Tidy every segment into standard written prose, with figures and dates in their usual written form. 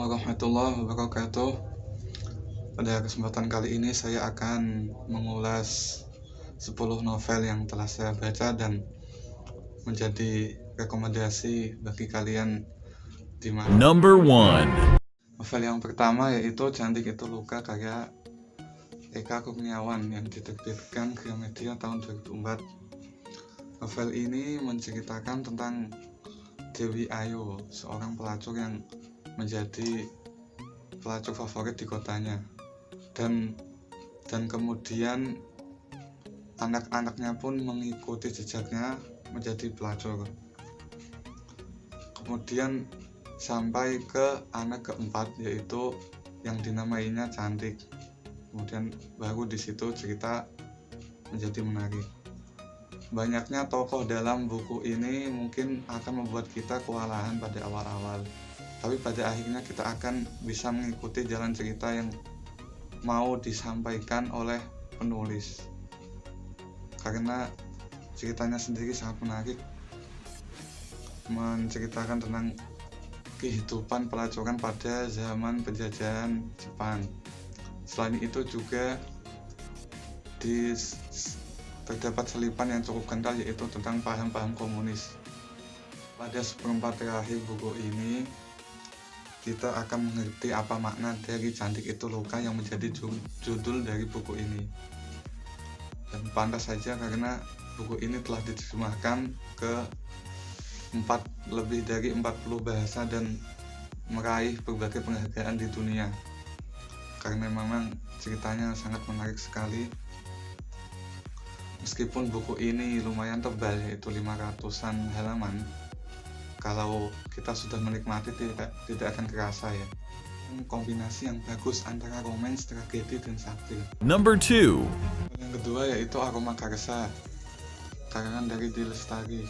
warahmatullahi wabarakatuh. Pada kesempatan kali ini saya akan mengulas 10 novel yang telah saya baca dan menjadi rekomendasi bagi kalian di mana. Number 1. Novel yang pertama yaitu Cantik Itu Luka karya Eka Kurniawan yang diterbitkan Gramedia tahun 2004. Novel ini menceritakan tentang Dewi Ayu, seorang pelacur yang menjadi pelacur favorit di kotanya, dan kemudian anak-anaknya pun mengikuti jejaknya menjadi pelacur. Kemudian sampai ke anak keempat, yaitu yang dinamainya Cantik. Kemudian baru di situ cerita menjadi menarik. Banyaknya tokoh dalam buku ini mungkin akan membuat kita kewalahan pada awal-awal, tapi pada akhirnya kita akan bisa mengikuti jalan cerita yang mau disampaikan oleh penulis, karena ceritanya sendiri sangat menarik, menceritakan tentang kehidupan pelacuran pada zaman penjajahan Jepang. Selain itu juga terdapat selipan yang cukup kental, yaitu tentang paham-paham komunis. Pada seperempat terakhir buku ini kita akan mengerti apa makna dari Cantik Itu Luka yang menjadi judul dari buku ini. Dan pantas saja karena buku ini telah diterjemahkan ke lebih dari 40 bahasa dan meraih berbagai penghargaan di dunia, karena memang ceritanya sangat menarik sekali. Meskipun buku ini lumayan tebal, yaitu 500-an halaman, kalau kita sudah menikmati tidak akan kerasa ya. Kombinasi yang bagus antara romans, tragedi, dan satir. Number 2. Yang kedua yaitu Aroma Karsa, karangan dari D. Lestari.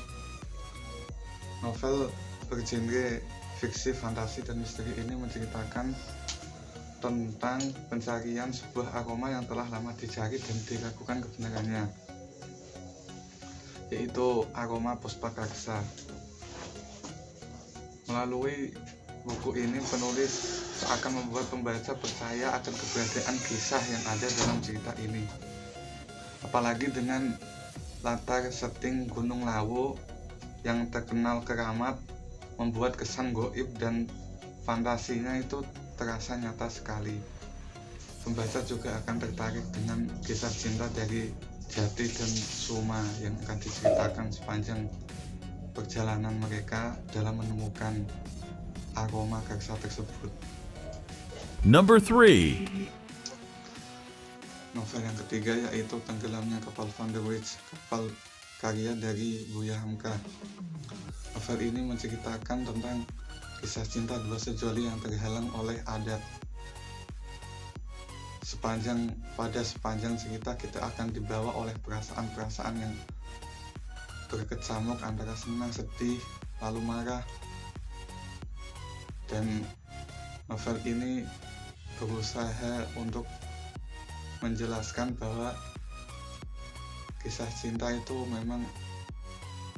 Novel bergenre fiksi, fantasi, dan misteri ini menceritakan tentang pencarian sebuah aroma yang telah lama dicari dan diragukan kebenarannya, yaitu aroma Puspakarsa. Melalui buku ini penulis seakan membuat pembaca percaya akan keberadaan kisah yang ada dalam cerita ini, apalagi dengan latar setting Gunung Lawu yang terkenal keramat, membuat kesan goib dan fantasinya itu terasa nyata sekali. Pembaca juga akan tertarik dengan kisah cinta dari Jati dan Suma yang akan diceritakan sepanjang perjalanan mereka dalam menemukan aroma karsa tersebut. Number 3. Novel yang ketiga yaitu Tenggelamnya Kapal Van der Wijk, kapal karya dari Buya Hamka. Novel ini menceritakan tentang kisah cinta dua sejoli yang terhalang oleh adat. Pada sepanjang cerita kita akan dibawa oleh perasaan-perasaan yang berkecamuk antara senang, sedih, lalu marah. Dan novel ini berusaha untuk menjelaskan bahwa kisah cinta itu memang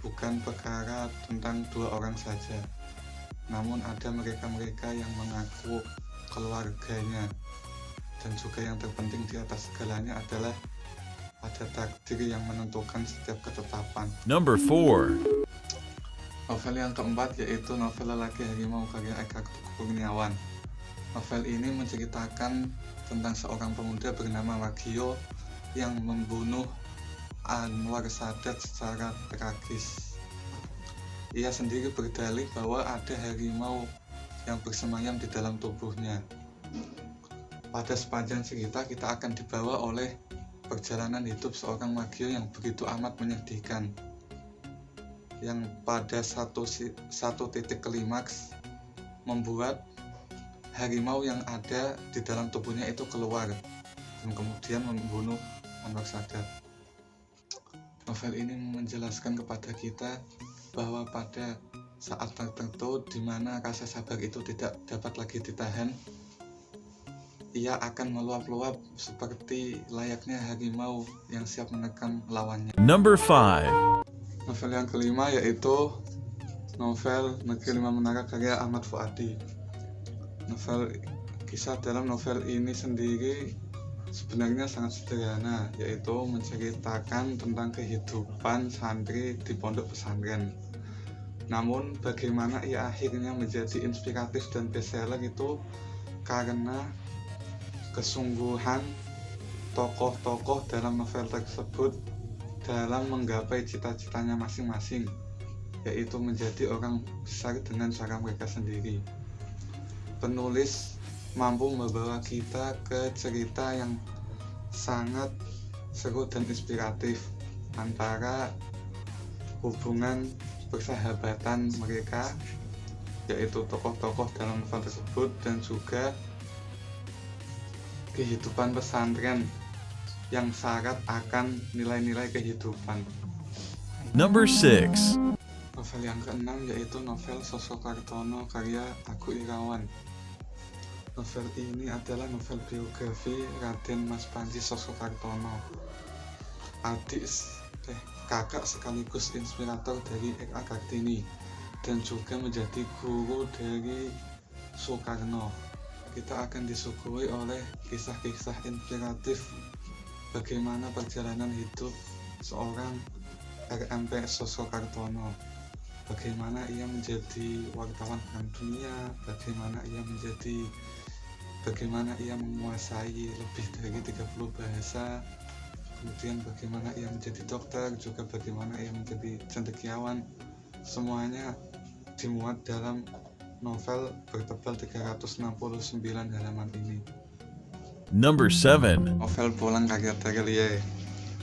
bukan perkara tentang dua orang saja, namun ada mereka-mereka yang mengaku keluarganya. Dan juga yang terpenting di atas segalanya adalah ada takdir yang menentukan setiap ketetapan. Number 4. Novel yang keempat yaitu novel Lelaki Harimau karya Eka Kurniawan. Novel ini menceritakan tentang seorang pemuda bernama Wagio yang membunuh Anwar Sadat secara tragis. Ia sendiri berdalih bahwa ada harimau yang bersemayam di dalam tubuhnya. Pada sepanjang cerita kita akan dibawa oleh perjalanan hidup seorang Wagio yang begitu amat menyedihkan, yang pada satu titik klimaks membuat harimau yang ada di dalam tubuhnya itu keluar dan kemudian membunuh Anwar Sadat. Novel ini menjelaskan kepada kita bahwa pada saat tertentu di mana rasa sabar itu tidak dapat lagi ditahan, ia akan meluap-luap seperti layaknya harimau yang siap menekan lawannya. Number 5. Novel yang kelima yaitu novel Negeri Lima Menara karya Ahmad Fuadi. Kisah dalam novel ini sendiri sebenarnya sangat sederhana, yaitu menceritakan tentang kehidupan santri di pondok pesantren. Namun bagaimana ia akhirnya menjadi inspiratif dan bestseller itu karena kesungguhan tokoh-tokoh dalam novel tersebut dalam menggapai cita-citanya masing-masing, yaitu menjadi orang besar dengan cara mereka sendiri. Penulis mampu membawa kita ke cerita yang sangat seru dan inspiratif antara hubungan persahabatan mereka, yaitu tokoh-tokoh dalam novel tersebut, dan juga kehidupan pesantren yang syarat akan nilai-nilai kehidupan. Number 6. Novel yang keenam yaitu novel Sosok Kartono karya Aku Irawan. Novel ini adalah novel biografi Raden Mas Panji Sosok Kartono, kakak sekaligus inspirator dari R.A. Kartini, dan juga menjadi guru dari Soekarno. Kita akan disuguhi oleh kisah-kisah inspiratif bagaimana perjalanan hidup seorang RMP Sosok Kartono, bagaimana ia menjadi wartawan Bank Dunia, bagaimana ia menguasai lebih dari 30 bahasa, kemudian bagaimana ia menjadi dokter, juga bagaimana ia menjadi cendekiawan. Semuanya dimuat dalam novel bertebal 369 halaman ini. Number 7. Novel Pulang karya Terelie.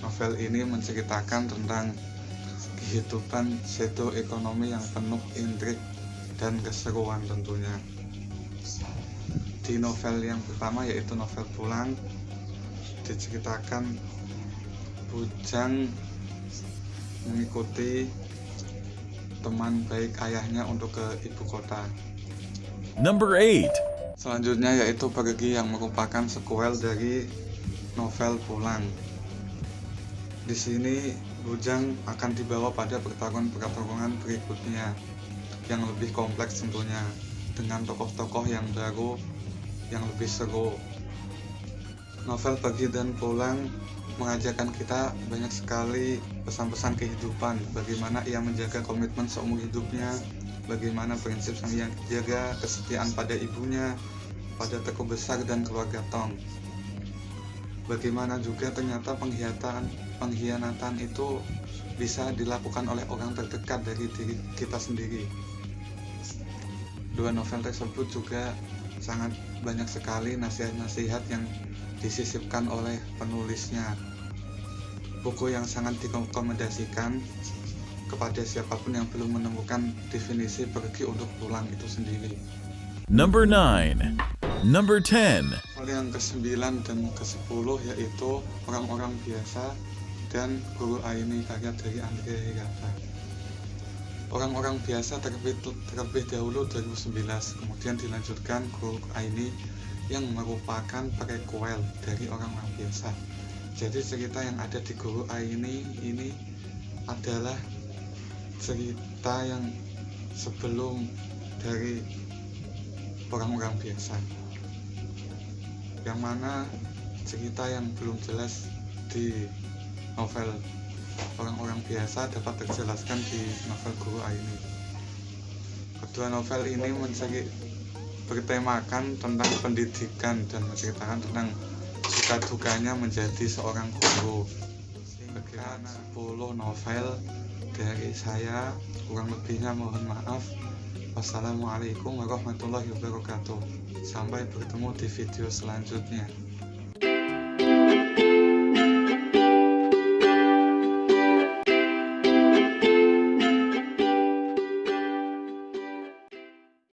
Novel ini menceritakan tentang kehidupan pseudo ekonomi yang penuh intrik dan keseruan tentunya. Di novel yang pertama yaitu novel Pulang, diceritakan Bujang mengikuti teman baik ayahnya untuk ke ibu kota. Number 8. Selanjutnya yaitu Pergi yang merupakan sequel dari novel Pulang. Di sini Bujang akan dibawa pada pertarungan berikutnya yang lebih kompleks tentunya, dengan tokoh-tokoh yang baru yang lebih seru. Novel Pergi dan Pulang mengajarkan kita banyak sekali pesan-pesan kehidupan, bagaimana ia menjaga komitmen seumur hidupnya, bagaimana prinsip sang yang dijaga, kesetiaan pada ibunya, pada tokoh besar dan keluarga Tong. Bagaimana juga ternyata pengkhianatan itu bisa dilakukan oleh orang terdekat dari diri kita sendiri. Dua novel tersebut juga sangat banyak sekali nasihat-nasihat yang disisipkan oleh penulisnya. Buku yang sangat direkomendasikan kepada siapapun yang belum menemukan definisi pergi untuk pulang itu sendiri. Number 9. Number 10. Novel yang ke-9 dan ke-10 yaitu Orang-Orang Biasa dan Guru Aini karya dari Andrea Hirata. Orang-Orang Biasa terlebih dahulu 2011, kemudian dilanjutkan Guru Aini yang merupakan prequel dari Orang-Orang Biasa. Jadi cerita yang ada di Guru Aini ini adalah cerita yang sebelum dari Orang-Orang Biasa, yang mana cerita yang belum jelas di novel Orang-Orang Biasa dapat terjelaskan di novel Guru Aini. Kedua novel ini bertemakan tentang pendidikan dan menceritakan tentang suka dukanya menjadi seorang guru. Sekian 10 novel dari saya, kurang lebihnya mohon maaf. Wassalamualaikum warahmatullahi wabarakatuh. Sampai bertemu di video selanjutnya.